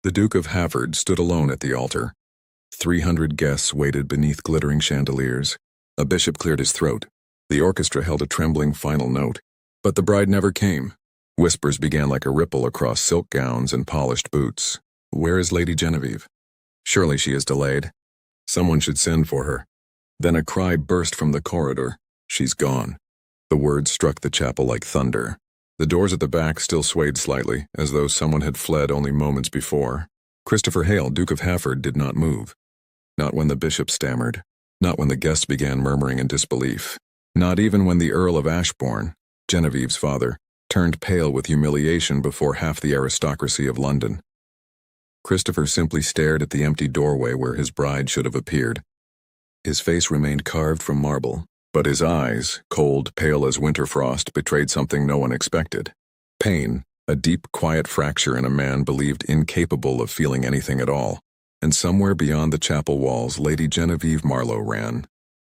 The Duke of Hafford stood alone at the altar. 300 guests waited beneath glittering chandeliers. A bishop cleared his throat. The orchestra held a trembling final note. But the bride never came. Whispers began like a ripple across silk gowns and polished boots. Where is Lady Genevieve? Surely she is delayed. Someone should send for her. Then a cry burst from the corridor. She's gone. The words struck the chapel like thunder. The doors at the back still swayed slightly, as though someone had fled only moments before. Christopher Hale, Duke of Hafford, did not move. Not when the bishop stammered. Not when the guests began murmuring in disbelief. Not even when the Earl of Ashbourne, Genevieve's father, turned pale with humiliation before half the aristocracy of London. Christopher simply stared at the empty doorway where his bride should have appeared. His face remained carved from marble, but his eyes, cold, pale as winter frost, betrayed something no one expected. Pain, a deep, quiet fracture in a man believed incapable of feeling anything at all. And somewhere beyond the chapel walls, Lady Genevieve Marlowe ran.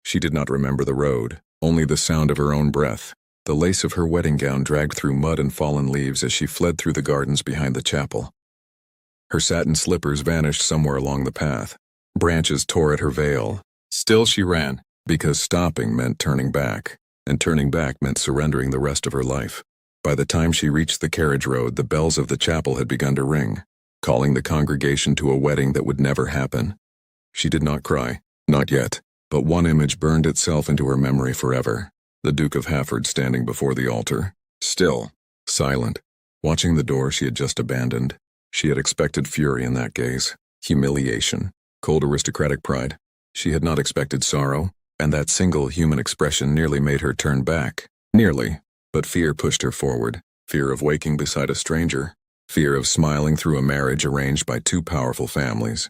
She did not remember the road, only the sound of her own breath. The lace of her wedding gown dragged through mud and fallen leaves as she fled through the gardens behind the chapel. Her satin slippers vanished somewhere along the path. Branches tore at her veil. Still she ran, because stopping meant turning back, and turning back meant surrendering the rest of her life. By the time she reached the carriage road, the bells of the chapel had begun to ring, calling the congregation to a wedding that would never happen. She did not cry, not yet, but one image burned itself into her memory forever. The Duke of Hafford standing before the altar, still, silent, watching the door she had just abandoned. She had expected fury in that gaze, humiliation, cold aristocratic pride. She had not expected sorrow, and that single human expression nearly made her turn back. Nearly, but fear pushed her forward. Fear of waking beside a stranger. Fear of smiling through a marriage arranged by two powerful families.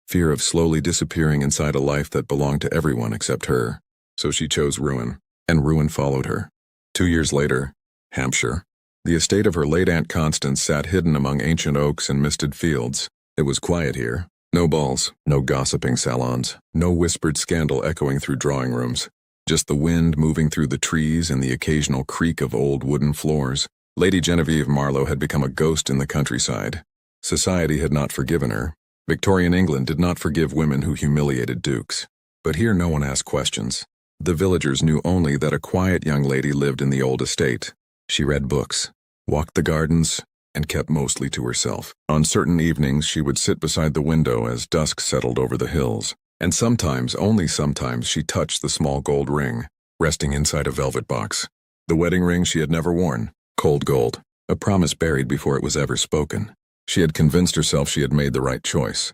Fear of slowly disappearing inside a life that belonged to everyone except her. So she chose ruin, and ruin followed her. 2 years later, Hampshire. The estate of her late Aunt Constance sat hidden among ancient oaks and misted fields. It was quiet here. No balls, no gossiping salons, no whispered scandal echoing through drawing rooms. Just the wind moving through the trees and the occasional creak of old wooden floors. Lady Genevieve Marlowe had become a ghost in the countryside. Society had not forgiven her. Victorian England did not forgive women who humiliated dukes. But here no one asked questions. The villagers knew only that a quiet young lady lived in the old estate. She read books, walked the gardens, and kept mostly to herself. On certain evenings she would sit beside the window as dusk settled over the hills, and sometimes, only sometimes, she touched the small gold ring, resting inside a velvet box. The wedding ring she had never worn, cold gold, a promise buried before it was ever spoken. She had convinced herself she had made the right choice.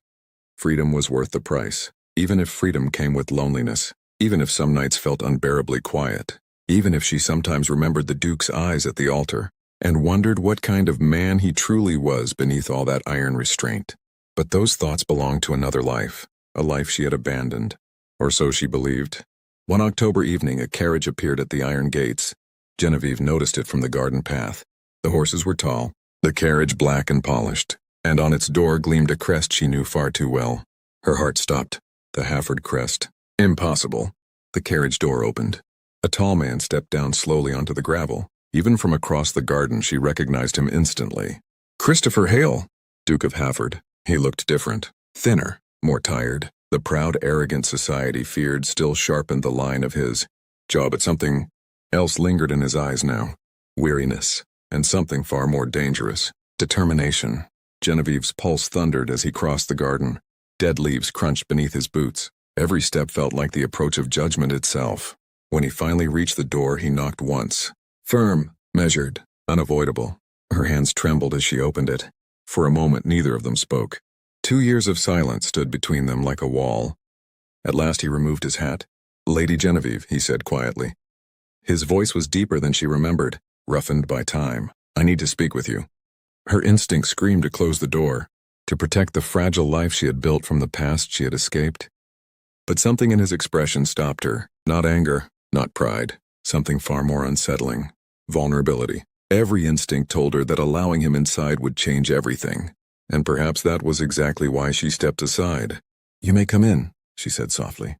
Freedom was worth the price, even if freedom came with loneliness, even if some nights felt unbearably quiet. Even if she sometimes remembered the Duke's eyes at the altar, and wondered what kind of man he truly was beneath all that iron restraint. But those thoughts belonged to another life, a life she had abandoned, or so she believed. One October evening, a carriage appeared at the iron gates. Genevieve noticed it from the garden path. The horses were tall, the carriage black and polished, and on its door gleamed a crest she knew far too well. Her heart stopped. The Hafford crest. Impossible. The carriage door opened. A tall man stepped down slowly onto the gravel. Even from across the garden she recognized him instantly. Christopher Hale, Duke of Hafford. He looked different, thinner, more tired. The proud, arrogant society feared still sharpened the line of his jaw, but something else lingered in his eyes now. Weariness, and something far more dangerous. Determination. Genevieve's pulse thundered as he crossed the garden. Dead leaves crunched beneath his boots. Every step felt like the approach of judgment itself. When he finally reached the door, he knocked once. Firm, measured, unavoidable. Her hands trembled as she opened it. For a moment, neither of them spoke. 2 years of silence stood between them like a wall. At last he removed his hat. Lady Genevieve, he said quietly. His voice was deeper than she remembered, roughened by time. I need to speak with you. Her instinct screamed to close the door, to protect the fragile life she had built from the past she had escaped. But something in his expression stopped her. Not anger, not pride. Something far more unsettling. Vulnerability. Every instinct told her that allowing him inside would change everything. And perhaps that was exactly why she stepped aside. You may come in, she said softly.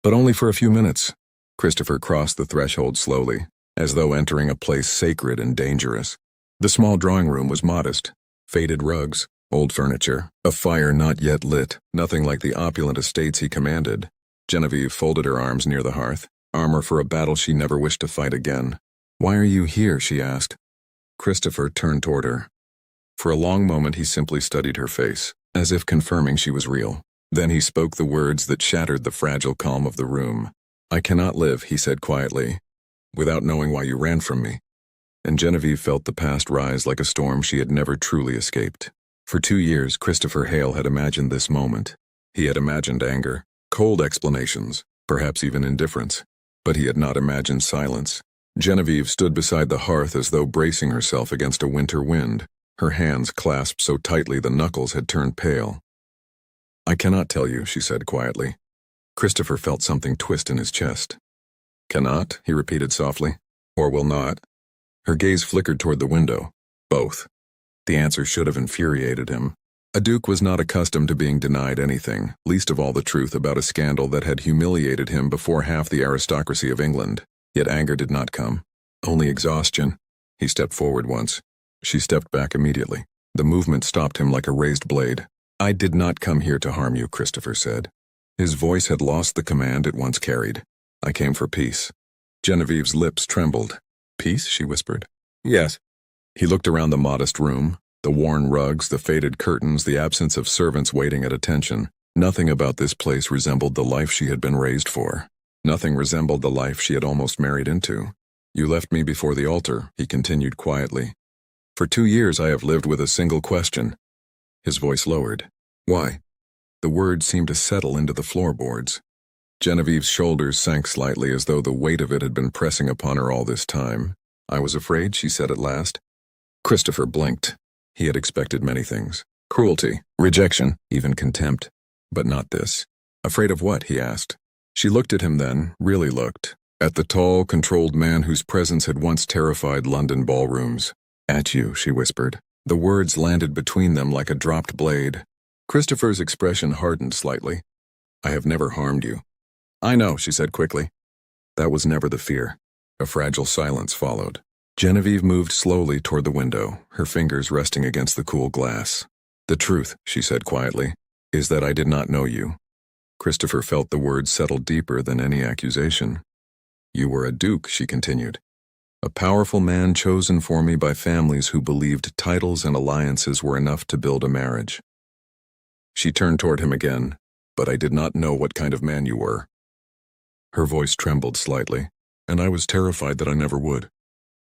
But only for a few minutes. Christopher crossed the threshold slowly, as though entering a place sacred and dangerous. The small drawing room was modest. Faded rugs, Old furniture, a fire not yet lit, nothing like the opulent estates he commanded. Genevieve folded her arms near the hearth, armor for a battle she never wished to fight again. "Why are you here?" she asked. Christopher turned toward her. For a long moment he simply studied her face, as if confirming she was real. Then he spoke the words that shattered the fragile calm of the room. "I cannot live," he said quietly, "without knowing why you ran from me." And Genevieve felt the past rise like a storm she had never truly escaped. For 2 years, Christopher Hale had imagined this moment. He had imagined anger, cold explanations, perhaps even indifference. But he had not imagined silence. Genevieve stood beside the hearth as though bracing herself against a winter wind, her hands clasped so tightly the knuckles had turned pale. "I cannot tell you," she said quietly. Christopher felt something twist in his chest. "Cannot," he repeated softly, "or will not?" Her gaze flickered toward the window. Both. The answer should have infuriated him. A duke was not accustomed to being denied anything, least of all the truth about a scandal that had humiliated him before half the aristocracy of England. Yet anger did not come. Only exhaustion. He stepped forward once. She stepped back immediately. The movement stopped him like a raised blade. "I did not come here to harm you," Christopher said. His voice had lost the command it once carried. "I came for peace." Genevieve's lips trembled. "Peace?" she whispered. "Yes." He looked around the modest room, the worn rugs, the faded curtains, the absence of servants waiting at attention. Nothing about this place resembled the life she had been raised for. Nothing resembled the life she had almost married into. "You left me before the altar," he continued quietly. "For 2 years I have lived with a single question." His voice lowered. "Why?" The words seemed to settle into the floorboards. Genevieve's shoulders sank slightly as though the weight of it had been pressing upon her all this time. "I was afraid," she said at last. Christopher blinked. He had expected many things. Cruelty, rejection, even contempt. But not this. "Afraid of what?" he asked. She looked at him then, really looked, at the tall, controlled man whose presence had once terrified London ballrooms. "At you," she whispered. The words landed between them like a dropped blade. Christopher's expression hardened slightly. "I have never harmed you." "I know," she said quickly. That was never the fear. A fragile silence followed. Genevieve moved slowly toward the window, her fingers resting against the cool glass. "The truth," she said quietly, "is that I did not know you." Christopher felt the words settle deeper than any accusation. "You were a duke," she continued. "A powerful man chosen for me by families who believed titles and alliances were enough to build a marriage." She turned toward him again. "But I did not know what kind of man you were." Her voice trembled slightly, and I was terrified that I never would.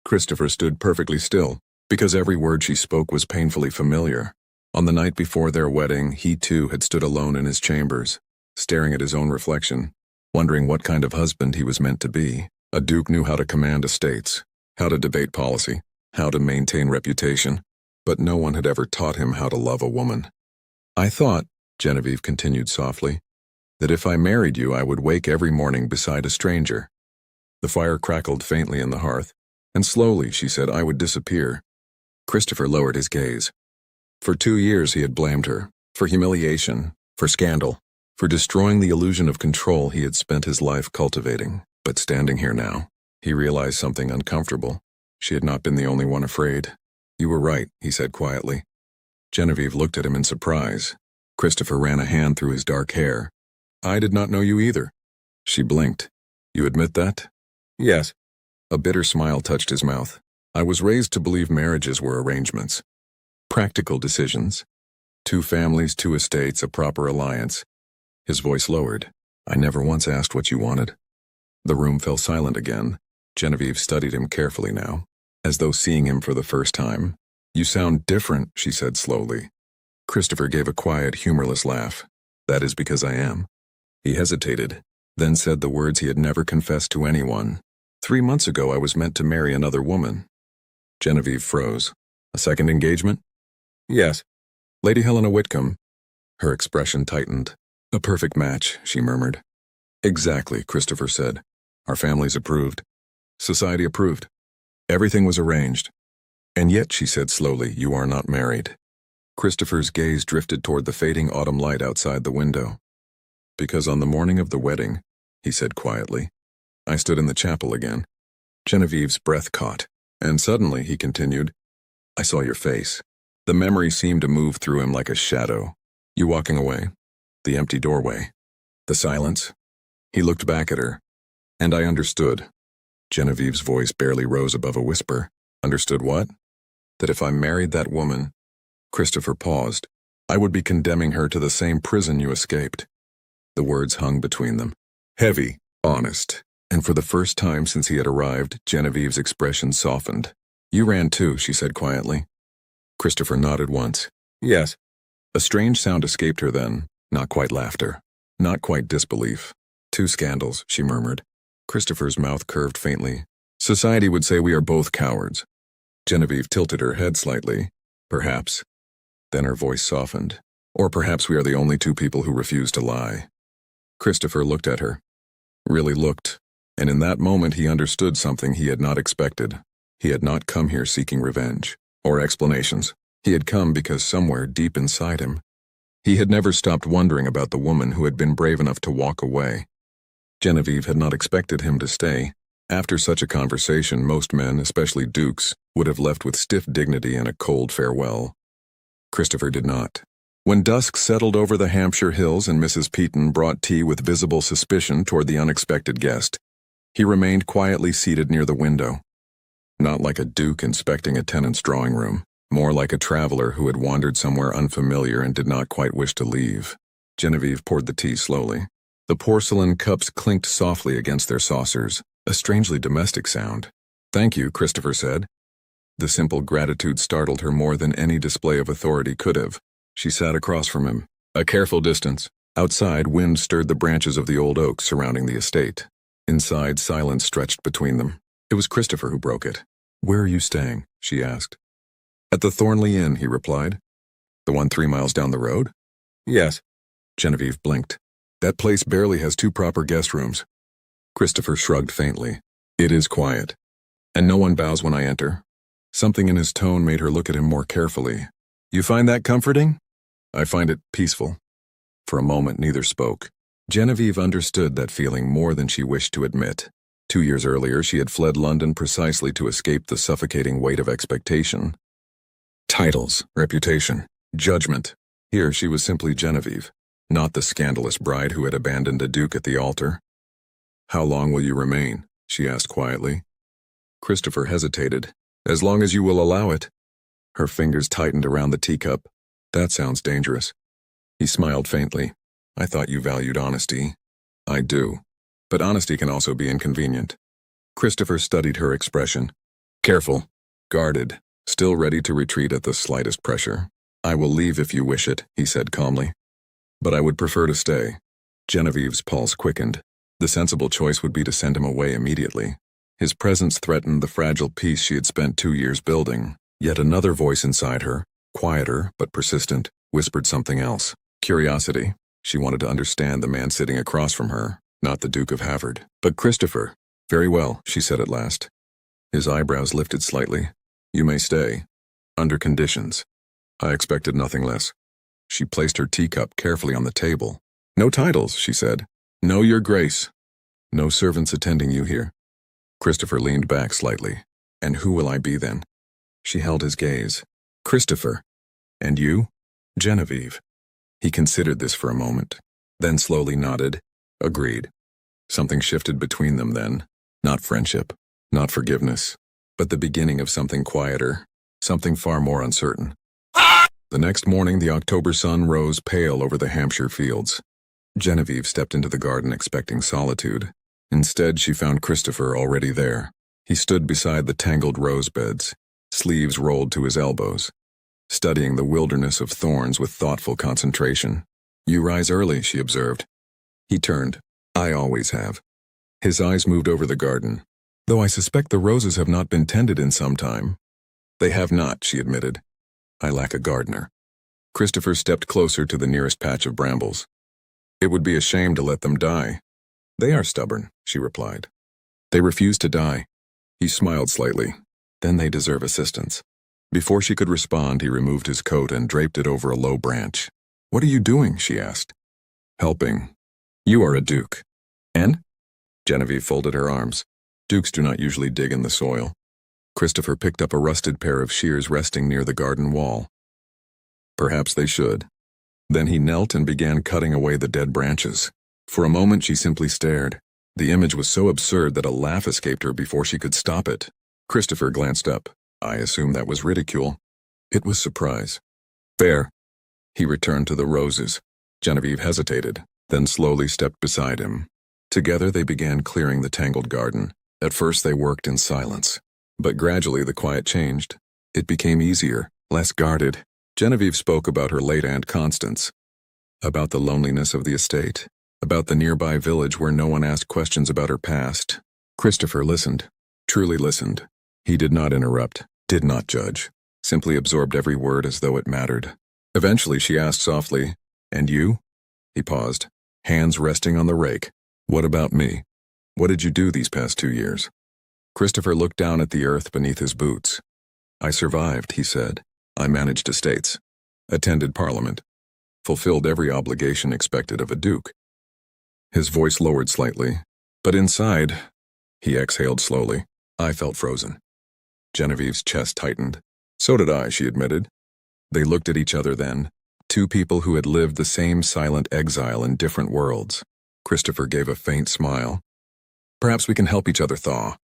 Christopher stood perfectly still, because every word she spoke was painfully familiar. On the night before their wedding, he too had stood alone in his chambers, staring at his own reflection, wondering what kind of husband he was meant to be. A duke knew how to command estates, how to debate policy, how to maintain reputation, but no one had ever taught him how to love a woman. "I thought," Genevieve continued softly, "that if I married you I would wake every morning beside a stranger." The fire crackled faintly in the hearth, and slowly, she said, I would disappear. Christopher lowered his gaze. For 2 years he had blamed her, for humiliation, for scandal, for destroying the illusion of control he had spent his life cultivating. But standing here now, he realized something uncomfortable. She had not been the only one afraid. "You were right," he said quietly. Genevieve looked at him in surprise. Christopher ran a hand through his dark hair. "I did not know you either." She blinked. "You admit that?" "Yes." A bitter smile touched his mouth. "I was raised to believe marriages were arrangements. Practical decisions. 2 families, 2 estates, a proper alliance." His voice lowered. "I never once asked what you wanted." The room fell silent again. Genevieve studied him carefully now, as though seeing him for the first time. "You sound different," she said slowly. Christopher gave a quiet, humorless laugh. "That is because I am." He hesitated, then said the words he had never confessed to anyone. 3 months ago I was meant to marry another woman." Genevieve froze. "A second engagement?" "Yes." "Lady Helena Whitcomb." Her expression tightened. "A perfect match," she murmured. "Exactly," Christopher said. "Our families approved. Society approved. Everything was arranged. And yet," she said slowly, "you are not married." Christopher's gaze drifted toward the fading autumn light outside the window. "Because on the morning of the wedding," he said quietly, "I stood in the chapel again." Genevieve's breath caught. "And suddenly," he continued, "I saw your face. The memory seemed to move through him like a shadow. You walking away? The empty doorway? The silence? He looked back at her, and I understood. Genevieve's voice barely rose above a whisper. Understood what? That if I married that woman, Christopher paused, I would be condemning her to the same prison you escaped. The words hung between them. Heavy, honest, and for the first time since he had arrived, Genevieve's expression softened. You ran too, she said quietly. Christopher nodded once. Yes. A strange sound escaped her then, not quite laughter, not quite disbelief. 2 scandals, she murmured. Christopher's mouth curved faintly. Society would say we are both cowards. Genevieve tilted her head slightly. Perhaps. Then her voice softened. Or perhaps we are the only 2 people who refuse to lie. Christopher looked at her. Really looked. And in that moment he understood something he had not expected. He had not come here seeking revenge or explanations. He had come because somewhere deep inside him, he had never stopped wondering about the woman who had been brave enough to walk away. Genevieve had not expected him to stay. After such a conversation, most men, especially dukes, would have left with stiff dignity and a cold farewell. Christopher did not. When dusk settled over the Hampshire hills and Mrs. Peaton brought tea with visible suspicion toward the unexpected guest, he remained quietly seated near the window. Not like a duke inspecting a tenant's drawing room, more like a traveler who had wandered somewhere unfamiliar and did not quite wish to leave. Genevieve poured the tea slowly. The porcelain cups clinked softly against their saucers, a strangely domestic sound. Thank you, Christopher said. The simple gratitude startled her more than any display of authority could have. She sat across from him, a careful distance. Outside, wind stirred the branches of the old oaks surrounding the estate. Inside, silence stretched between them. It was Christopher who broke it. Where are you staying? She asked. At the Thornley Inn, he replied. The one 3 miles down the road? Yes. Genevieve blinked. That place barely has 2 proper guest rooms. Christopher shrugged faintly. It is quiet. And no one bows when I enter. Something in his tone made her look at him more carefully. You find that comforting? I find it peaceful. For a moment, neither spoke. Genevieve understood that feeling more than she wished to admit. 2 years earlier, she had fled London precisely to escape the suffocating weight of expectation. Titles, reputation, judgment. Here she was simply Genevieve, not the scandalous bride who had abandoned a duke at the altar. How long will you remain? She asked quietly. Christopher hesitated. As long as you will allow it. Her fingers tightened around the teacup. That sounds dangerous. He smiled faintly. I thought you valued honesty. I do. But honesty can also be inconvenient. Christopher studied her expression. Careful, guarded, still ready to retreat at the slightest pressure. I will leave if you wish it, he said calmly. But I would prefer to stay. Genevieve's pulse quickened. The sensible choice would be to send him away immediately. His presence threatened the fragile peace she had spent 2 years building. Yet another voice inside her, quieter but persistent, whispered something else. Curiosity. She wanted to understand the man sitting across from her, not the Duke of Havard. But Christopher. Very well, she said at last. His eyebrows lifted slightly. You may stay. Under conditions. I expected nothing less. She placed her teacup carefully on the table. No titles, she said. No, Your Grace. No servants attending you here. Christopher leaned back slightly. And who will I be then? She held his gaze. Christopher. And you? Genevieve. He considered this for a moment, then slowly nodded. Agreed. Something shifted between them then. Not friendship, not forgiveness, but the beginning of something quieter, something far more uncertain. The next morning, the October sun rose pale over the Hampshire fields. Genevieve stepped into the garden expecting solitude. Instead, she found Christopher already there. He stood beside the tangled rose beds, sleeves rolled to his elbows, studying the wilderness of thorns with thoughtful concentration. You rise early, she observed. He turned. I always have. His eyes moved over the garden. Though I suspect the roses have not been tended in some time. They have not, she admitted. I lack a gardener. Christopher stepped closer to the nearest patch of brambles. It would be a shame to let them die. They are stubborn, she replied. They refuse to die. He smiled slightly. Then they deserve assistance. Before she could respond, he removed his coat and draped it over a low branch. What are you doing? She asked. Helping. You are a duke. And? Genevieve folded her arms. Dukes do not usually dig in the soil. Christopher picked up a rusted pair of shears resting near the garden wall. Perhaps they should. Then he knelt and began cutting away the dead branches. For a moment she simply stared. The image was so absurd that a laugh escaped her before she could stop it. Christopher glanced up. I assume that was ridicule. It was surprise. Fair. He returned to the roses. Genevieve hesitated, then slowly stepped beside him. Together they began clearing the tangled garden. At first they worked in silence. But gradually the quiet changed. It became easier, less guarded. Genevieve spoke about her late Aunt Constance, about the loneliness of the estate, about the nearby village where no one asked questions about her past. Christopher listened, truly listened. He did not interrupt, did not judge, simply absorbed every word as though it mattered. Eventually she asked softly, "And you?" He paused, hands resting on the rake. "What about me? What did you do these past 2 years?" Christopher looked down at the earth beneath his boots. "I survived," he said. "I managed estates, attended parliament, fulfilled every obligation expected of a duke." His voice lowered slightly, but inside, he exhaled slowly. I felt frozen. Genevieve's chest tightened. "So did I," she admitted. They looked at each other then, two people who had lived the same silent exile in different worlds. Christopher gave a faint smile. "Perhaps we can help each other thaw."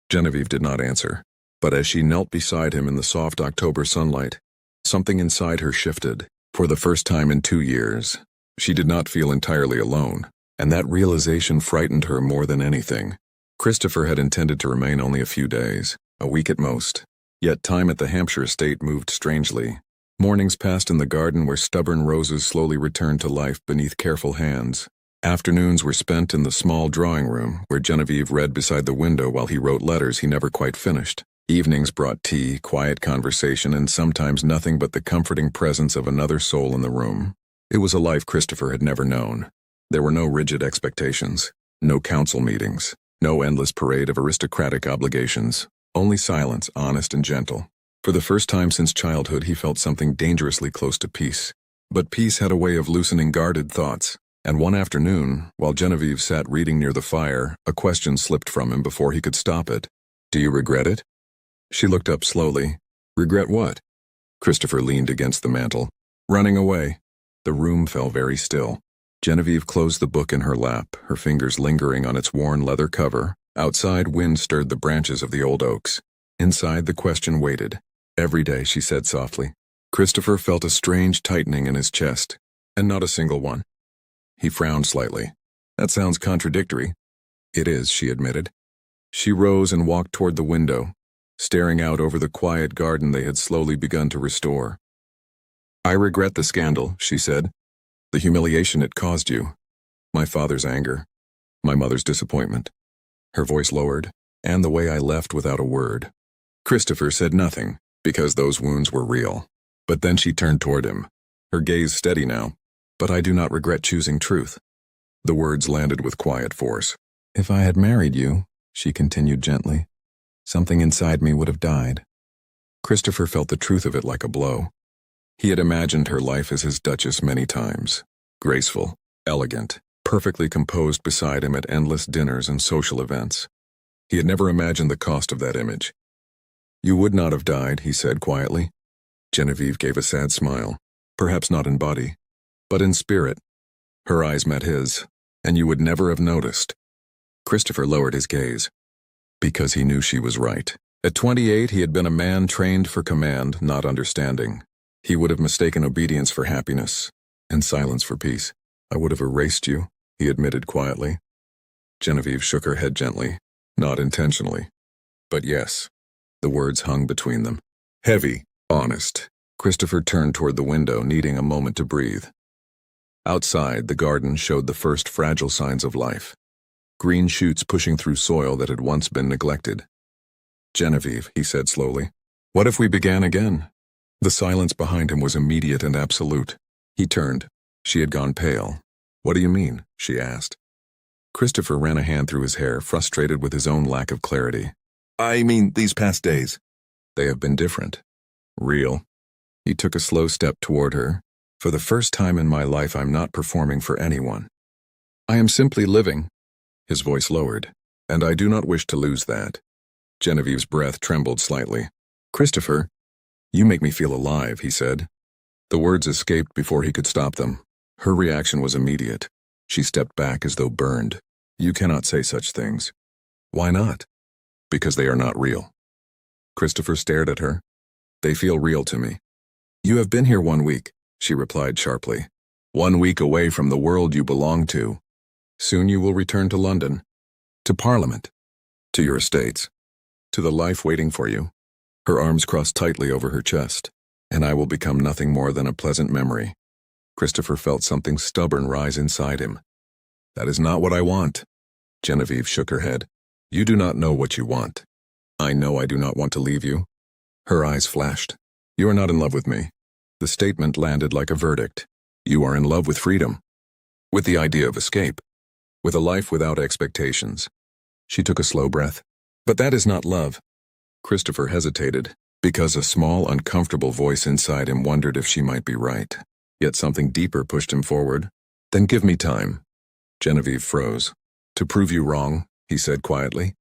Genevieve did not answer, but as she knelt beside him in the soft October sunlight, something inside her shifted. For the first time in 2 years, she did not feel entirely alone, and that realization frightened her more than anything. Christopher had intended to remain only a few days, a week at most. Yet time at the Hampshire estate moved strangely. Mornings passed in the garden where stubborn roses slowly returned to life beneath careful hands. Afternoons were spent in the small drawing room where Genevieve read beside the window while he wrote letters he never quite finished. Evenings brought tea, quiet conversation, and sometimes nothing but the comforting presence of another soul in the room. It was a life Christopher had never known. There were no rigid expectations, no council meetings, no endless parade of aristocratic obligations, only silence, honest and gentle. For the first time since childhood he felt something dangerously close to peace. But peace had a way of loosening guarded thoughts. And one afternoon, while Genevieve sat reading near the fire, a question slipped from him before he could stop it. "Do you regret it?" She looked up slowly. "Regret what?" Christopher leaned against the mantel. "Running away." The room fell very still. Genevieve closed the book in her lap, her fingers lingering on its worn leather cover. Outside, wind stirred the branches of the old oaks. Inside, the question waited. "Every day," she said softly. Christopher felt a strange tightening in his chest, and not a single one. He frowned slightly. "That sounds contradictory." "It is," she admitted. She rose and walked toward the window, staring out over the quiet garden they had slowly begun to restore. "I regret the scandal," she said. "The humiliation it caused you. My father's anger. My mother's disappointment." Her voice lowered, "And the way I left without a word." Christopher said nothing, because those wounds were real. But then she turned toward him, her gaze steady now. "But I do not regret choosing truth." The words landed with quiet force. "If I had married you," she continued gently, "something inside me would have died." Christopher felt the truth of it like a blow. He had imagined her life as his duchess many times. Graceful, elegant, perfectly composed beside him at endless dinners and social events. He had never imagined the cost of that image. "You would not have died," he said quietly. Genevieve gave a sad smile. "Perhaps not in body, but in spirit." Her eyes met his, "And you would never have noticed." Christopher lowered his gaze, because he knew she was right. At 28, he had been a man trained for command, not understanding. He would have mistaken obedience for happiness, and silence for peace. "I would have erased you," he admitted quietly. Genevieve shook her head gently, not intentionally. "But yes." The words hung between them. Heavy, honest. Christopher turned toward the window, needing a moment to breathe. Outside, the garden showed the first fragile signs of life. Green shoots pushing through soil that had once been neglected. "Genevieve," he said slowly, "what if we began again?" The silence behind him was immediate and absolute. He turned. She had gone pale. "What do you mean?" she asked. Christopher ran a hand through his hair, frustrated with his own lack of clarity. "I mean, these past days. They have been different. Real." He took a slow step toward her. "For the first time in my life, I'm not performing for anyone. I am simply living." His voice lowered. "And I do not wish to lose that." Genevieve's breath trembled slightly. "Christopher, you make me feel alive," he said. The words escaped before he could stop them. Her reaction was immediate. She stepped back as though burned. You cannot say such things. Why not? Because they are not real. Christopher stared at her. They feel real to me. You have been here 1 week, she replied sharply. 1 week away from the world you belong to. Soon you will return to London. To Parliament. To your estates. To the life waiting for you. Her arms crossed tightly over her chest. And I will become nothing more than a pleasant memory. Christopher felt something stubborn rise inside him. That is not what I want. Genevieve shook her head. You do not know what you want. I know I do not want to leave you. Her eyes flashed. You are not in love with me. The statement landed like a verdict. You are in love with freedom. With the idea of escape. With a life without expectations. She took a slow breath. But that is not love. Christopher hesitated, because a small, uncomfortable voice inside him wondered if she might be right. Yet something deeper pushed him forward. Then give me time. Genevieve froze. To prove you wrong, he said quietly.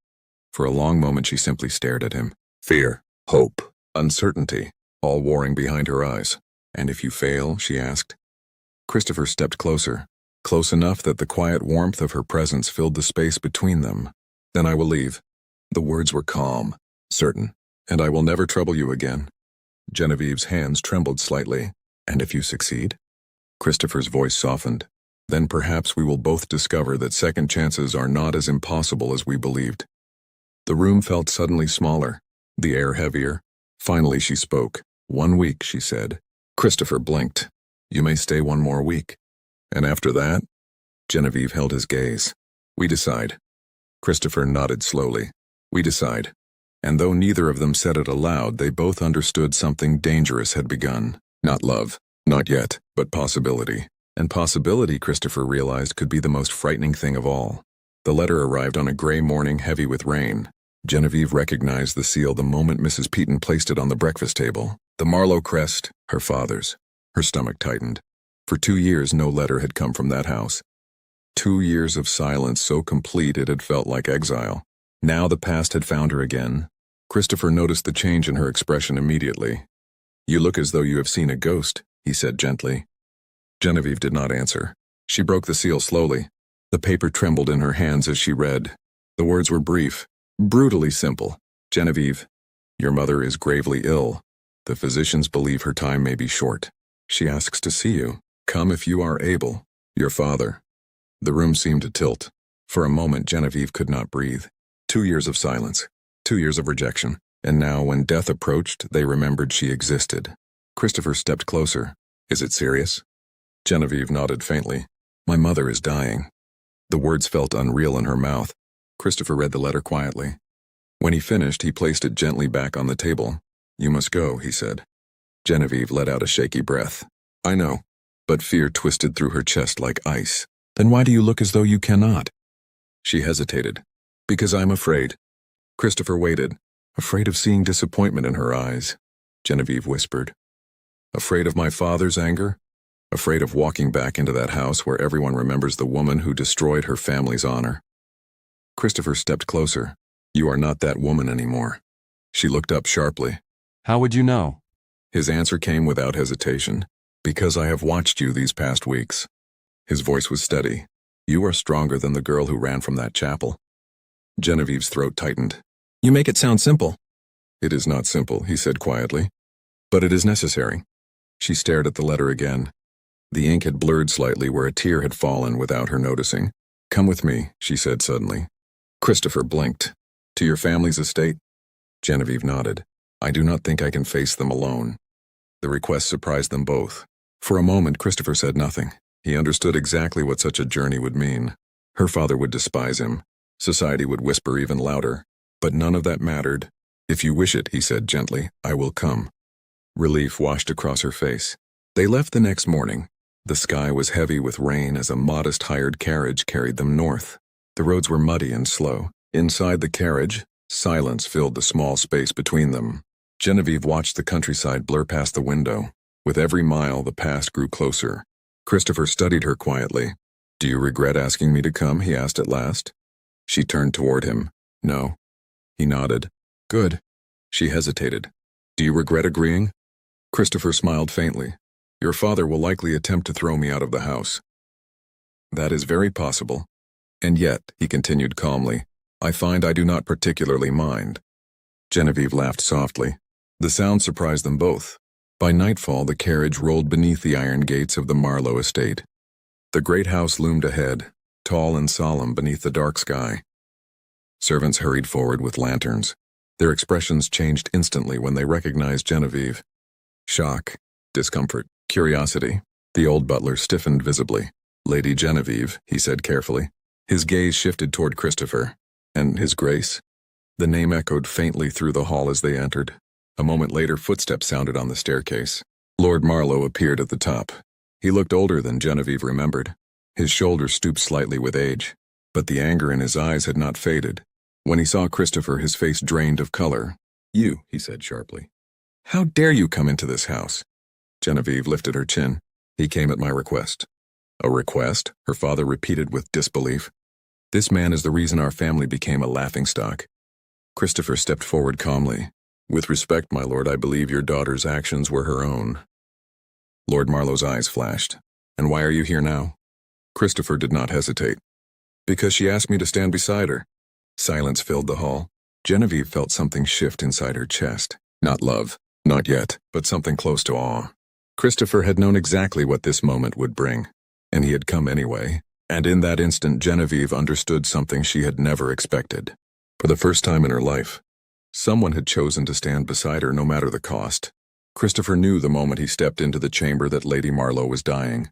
For a long moment she simply stared at him. Fear, hope, uncertainty, all warring behind her eyes. And if you fail, she asked. Christopher stepped closer, close enough that the quiet warmth of her presence filled the space between them. Then I will leave. The words were calm, certain, and I will never trouble you again. Genevieve's hands trembled slightly. And if you succeed? Christopher's voice softened. Then perhaps we will both discover that second chances are not as impossible as we believed. The room felt suddenly smaller, the air heavier. Finally she spoke. 1 week, she said. Christopher blinked. You may stay 1 more week. And after that? Genevieve held his gaze. We decide. Christopher nodded slowly. We decide. And though neither of them said it aloud, they both understood something dangerous had begun. Not love, not yet, but possibility. And possibility, Christopher realized, could be the most frightening thing of all. The letter arrived on a gray morning heavy with rain. Genevieve recognized the seal the moment Mrs. Peaton placed it on the breakfast table. The Marlowe crest, her father's. Her stomach tightened. For 2 years no letter had come from that house. 2 years of silence so complete it had felt like exile. Now the past had found her again. Christopher noticed the change in her expression immediately. You look as though you have seen a ghost, he said gently. Genevieve did not answer. She broke the seal slowly. The paper trembled in her hands as she read. The words were brief, brutally simple. Genevieve, your mother is gravely ill. The physicians believe her time may be short. She asks to see you. Come if you are able. Your father. The room seemed to tilt. For a moment Genevieve could not breathe. 2 years of silence. 2 years of rejection. And now, when death approached, they remembered she existed. Christopher stepped closer. Is it serious? Genevieve nodded faintly. My mother is dying. The words felt unreal in her mouth. Christopher read the letter quietly. When he finished, he placed it gently back on the table. You must go, he said. Genevieve let out a shaky breath. I know. But fear twisted through her chest like ice. Then why do you look as though you cannot? She hesitated. Because I'm afraid. Christopher waited. Afraid of seeing disappointment in her eyes, Genevieve whispered. Afraid of my father's anger? Afraid of walking back into that house where everyone remembers the woman who destroyed her family's honor. Christopher stepped closer. You are not that woman anymore. She looked up sharply. How would you know? His answer came without hesitation. Because I have watched you these past weeks. His voice was steady. You are stronger than the girl who ran from that chapel. Genevieve's throat tightened. You make it sound simple. It is not simple, he said quietly. But it is necessary. She stared at the letter again. The ink had blurred slightly where a tear had fallen without her noticing. Come with me, she said suddenly. Christopher blinked. To your family's estate? Genevieve nodded. I do not think I can face them alone. The request surprised them both. For a moment, Christopher said nothing. He understood exactly what such a journey would mean. Her father would despise him. Society would whisper even louder. But none of that mattered. If you wish it, he said gently, I will come. Relief washed across her face. They left the next morning. The sky was heavy with rain as a modest hired carriage carried them north. The roads were muddy and slow. Inside the carriage, silence filled the small space between them. Genevieve watched the countryside blur past the window. With every mile, the past grew closer. Christopher studied her quietly. Do you regret asking me to come? He asked at last. She turned toward him. No. He nodded. Good. She hesitated. Do you regret agreeing? Christopher smiled faintly. Your father will likely attempt to throw me out of the house. That is very possible. And yet, he continued calmly, I find I do not particularly mind. Genevieve laughed softly. The sound surprised them both. By nightfall, the carriage rolled beneath the iron gates of the Marlowe estate. The great house loomed ahead, tall and solemn beneath the dark sky. Servants hurried forward with lanterns. Their expressions changed instantly when they recognized Genevieve. Shock, discomfort, curiosity. The old butler stiffened visibly. Lady Genevieve, he said carefully. His gaze shifted toward Christopher. And His Grace? The name echoed faintly through the hall as they entered. A moment later, footsteps sounded on the staircase. Lord Marlowe appeared at the top. He looked older than Genevieve remembered. His shoulders stooped slightly with age, but the anger in his eyes had not faded. When he saw Christopher, his face drained of color. You, he said sharply. How dare you come into this house? Genevieve lifted her chin. He came at my request. A request? Her father repeated with disbelief. This man is the reason our family became a laughingstock. Christopher stepped forward calmly. With respect, my lord, I believe your daughter's actions were her own. Lord Marlowe's eyes flashed. And why are you here now? Christopher did not hesitate. Because she asked me to stand beside her. Silence filled the hall. Genevieve felt something shift inside her chest. Not love, not yet, but something close to awe. Christopher had known exactly what this moment would bring, and he had come anyway. And in that instant, Genevieve understood something she had never expected. For the first time in her life, someone had chosen to stand beside her no matter the cost. Christopher knew the moment he stepped into the chamber that Lady Marlowe was dying.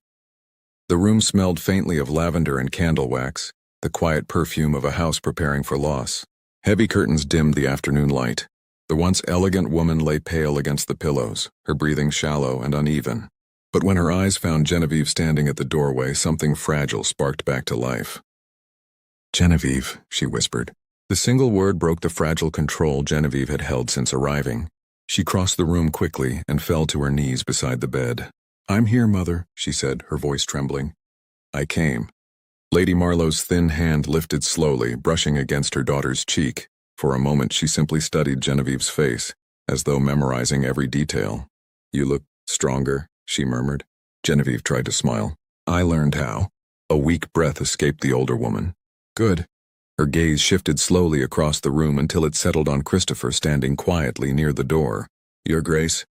The room smelled faintly of lavender and candle wax, the quiet perfume of a house preparing for loss. Heavy curtains dimmed the afternoon light. The once elegant woman lay pale against the pillows, her breathing shallow and uneven. But when her eyes found Genevieve standing at the doorway, something fragile sparked back to life. Genevieve, she whispered. The single word broke the fragile control Genevieve had held since arriving. She crossed the room quickly and fell to her knees beside the bed. I'm here, Mother, she said, her voice trembling. I came. Lady Marlowe's thin hand lifted slowly, brushing against her daughter's cheek. For a moment she simply studied Genevieve's face, as though memorizing every detail. You look stronger, she murmured. Genevieve tried to smile. I learned how. A weak breath escaped the older woman. Good. Her gaze shifted slowly across the room until it settled on Christopher standing quietly near the door. Your Grace?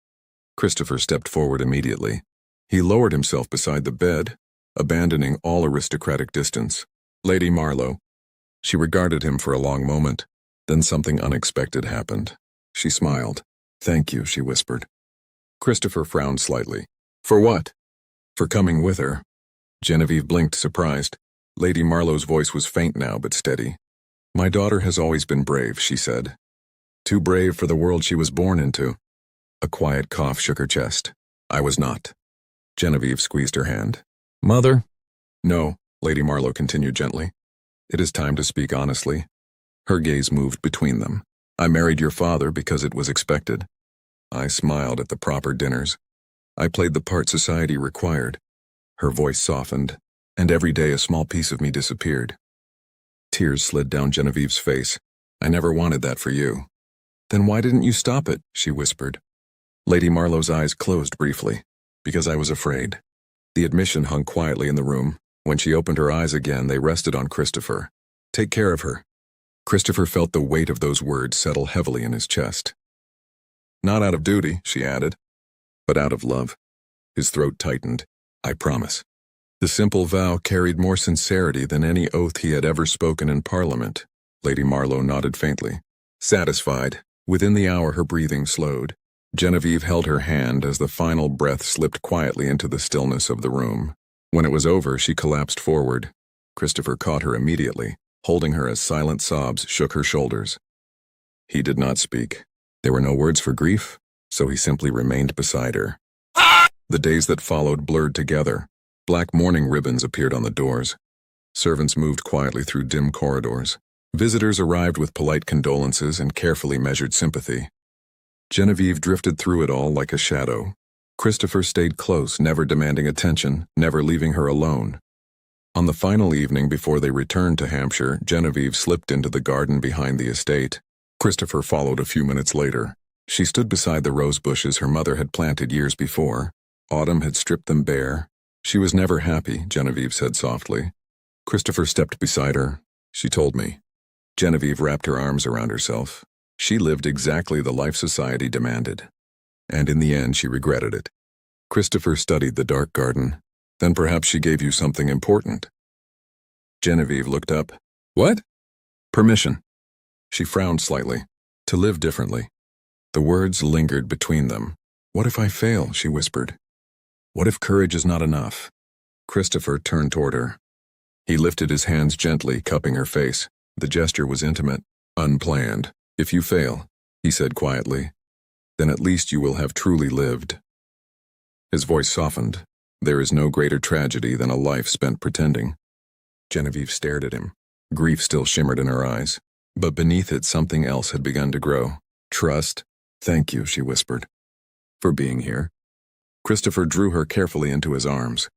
Christopher stepped forward immediately. He lowered himself beside the bed, abandoning all aristocratic distance. Lady Marlowe. She regarded him for a long moment. Then something unexpected happened. She smiled. Thank you, she whispered. Christopher frowned slightly. For what? For coming with her. Genevieve blinked, surprised. Lady Marlowe's voice was faint now, but steady. My daughter has always been brave, she said. Too brave for the world she was born into. A quiet cough shook her chest. I was not. Genevieve squeezed her hand. Mother? No, Lady Marlowe continued gently. It is time to speak honestly. Her gaze moved between them. I married your father because it was expected. I smiled at the proper dinners. I played the part society required. Her voice softened, and every day a small piece of me disappeared. Tears slid down Genevieve's face. I never wanted that for you. Then why didn't you stop it? She whispered. Lady Marlowe's eyes closed briefly. Because I was afraid. The admission hung quietly in the room. When she opened her eyes again, they rested on Christopher. Take care of her. Christopher felt the weight of those words settle heavily in his chest. Not out of duty, she added, but out of love. His throat tightened. I promise. The simple vow carried more sincerity than any oath he had ever spoken in Parliament. Lady Marlowe nodded faintly. Satisfied, within the hour her breathing slowed. Genevieve held her hand as the final breath slipped quietly into the stillness of the room. When it was over, she collapsed forward. Christopher caught her immediately, holding her as silent sobs shook her shoulders. He did not speak. There were no words for grief, so he simply remained beside her. The days that followed blurred together. Black mourning ribbons appeared on the doors. Servants moved quietly through dim corridors. Visitors arrived with polite condolences and carefully measured sympathy. Genevieve drifted through it all like a shadow. Christopher stayed close, never demanding attention, never leaving her alone. On the final evening before they returned to Hampshire, Genevieve slipped into the garden behind the estate. Christopher followed a few minutes later. She stood beside the rose bushes her mother had planted years before. Autumn had stripped them bare. She was never happy, Genevieve said softly. Christopher stepped beside her. She told me. Genevieve wrapped her arms around herself. She lived exactly the life society demanded. And in the end, she regretted it. Christopher studied the dark garden. Then perhaps she gave you something important. Genevieve looked up. What? Permission. She frowned slightly. To live differently. The words lingered between them. What if I fail? She whispered. What if courage is not enough? Christopher turned toward her. He lifted his hands gently, cupping her face. The gesture was intimate, unplanned. If you fail, he said quietly, then at least you will have truly lived. His voice softened. There is no greater tragedy than a life spent pretending. Genevieve stared at him. Grief still shimmered in her eyes, but beneath it something else had begun to grow. Trust. Thank you, she whispered, for being here. Christopher drew her carefully into his arms.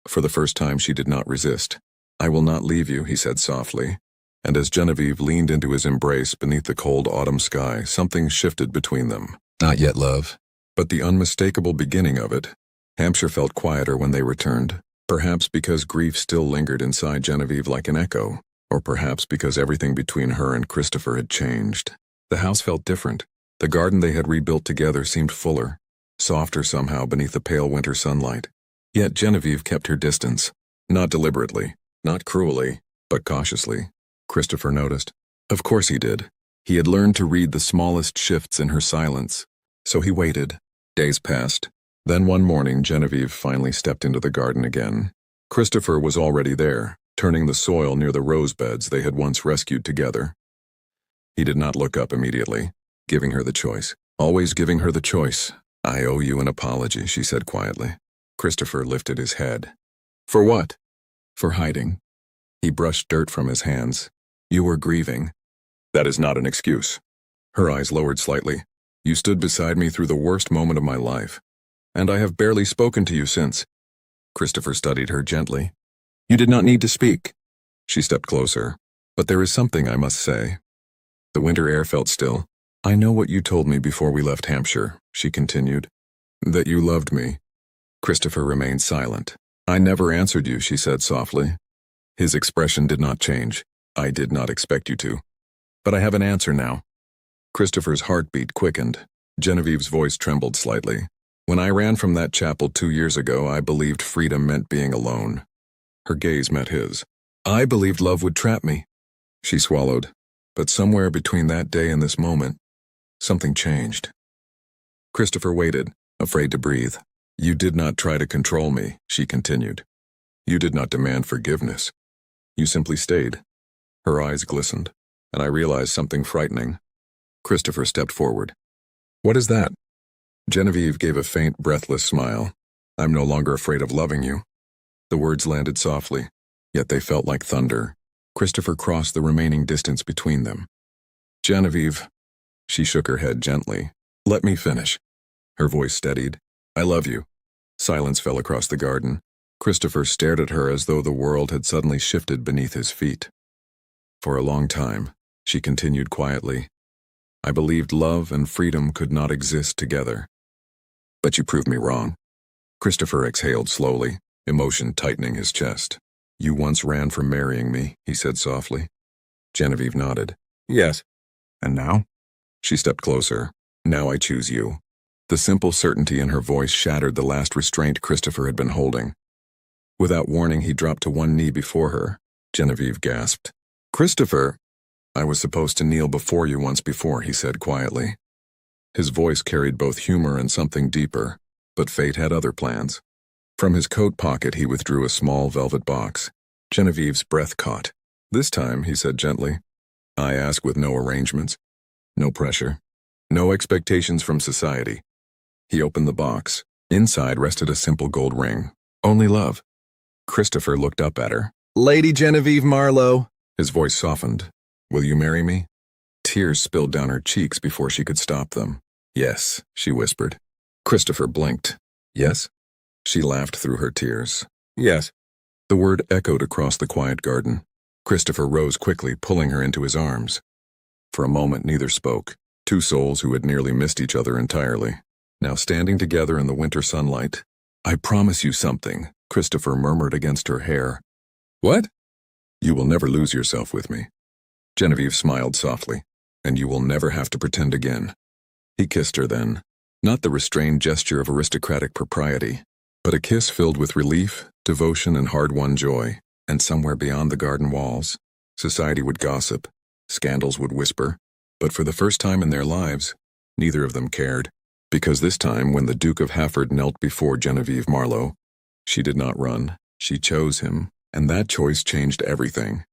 For the first time she did not resist. I will not leave you, he said softly. And as Genevieve leaned into his embrace beneath the cold autumn sky, something shifted between them. Not yet, love. But the unmistakable beginning of it. Hampshire felt quieter when they returned. Perhaps because grief still lingered inside Genevieve like an echo, or perhaps because everything between her and Christopher had changed. The house felt different. The garden they had rebuilt together seemed fuller, softer somehow beneath the pale winter sunlight. Yet Genevieve kept her distance. Not deliberately, not cruelly, but cautiously. Christopher noticed. Of course he did. He had learned to read the smallest shifts in her silence. So he waited. Days passed. Then one morning Genevieve finally stepped into the garden again. Christopher was already there, turning the soil near the rose beds they had once rescued together. He did not look up immediately, giving her the choice. Always giving her the choice. I owe you an apology, she said quietly. Christopher lifted his head. For what? For hiding. He brushed dirt from his hands. You were grieving. That is not an excuse. Her eyes lowered slightly. You stood beside me through the worst moment of my life. And I have barely spoken to you since. Christopher studied her gently. You did not need to speak. She stepped closer. But there is something I must say. The winter air felt still. I know what you told me before we left Hampshire, she continued. That you loved me. Christopher remained silent. I never answered you, she said softly. His expression did not change. I did not expect you to. But I have an answer now. Christopher's heartbeat quickened. Genevieve's voice trembled slightly. When I ran from that chapel 2 years ago, I believed freedom meant being alone. Her gaze met his. I believed love would trap me. She swallowed. But somewhere between that day and this moment, something changed. Christopher waited, afraid to breathe. You did not try to control me, she continued. You did not demand forgiveness. You simply stayed. Her eyes glistened, and I realized something frightening. Christopher stepped forward. What is that? Genevieve gave a faint, breathless smile. I'm no longer afraid of loving you. The words landed softly, yet they felt like thunder. Christopher crossed the remaining distance between them. Genevieve. She shook her head gently. Let me finish. Her voice steadied. I love you. Silence fell across the garden. Christopher stared at her as though the world had suddenly shifted beneath his feet. For a long time, she continued quietly, I believed love and freedom could not exist together. But you proved me wrong. Christopher exhaled slowly, emotion tightening his chest. You once ran from marrying me, he said softly. Genevieve nodded. Yes. And now? She stepped closer. Now I choose you. The simple certainty in her voice shattered the last restraint Christopher had been holding. Without warning, he dropped to one knee before her. Genevieve gasped. Christopher! I was supposed to kneel before you once before, he said quietly. His voice carried both humor and something deeper, but fate had other plans. From his coat pocket he withdrew a small velvet box. Genevieve's breath caught. This time, he said gently, I ask with no arrangements, no pressure, no expectations from society. He opened the box. Inside rested a simple gold ring. Only love. Christopher looked up at her. Lady Genevieve Marlowe. His voice softened. Will you marry me? Tears spilled down her cheeks before she could stop them. Yes, she whispered. Christopher blinked. Yes? She laughed through her tears. Yes. The word echoed across the quiet garden. Christopher rose quickly, pulling her into his arms. For a moment neither spoke, two souls who had nearly missed each other entirely. Now standing together in the winter sunlight, I promise you something, Christopher murmured against her hair. What? You will never lose yourself with me. Genevieve smiled softly, and you will never have to pretend again. He kissed her then, not the restrained gesture of aristocratic propriety, but a kiss filled with relief, devotion, and hard-won joy. And somewhere beyond the garden walls, society would gossip, scandals would whisper, but for the first time in their lives, neither of them cared. Because this time, when the Duke of Hafford knelt before Genevieve Marlowe, she did not run, she chose him, and that choice changed everything.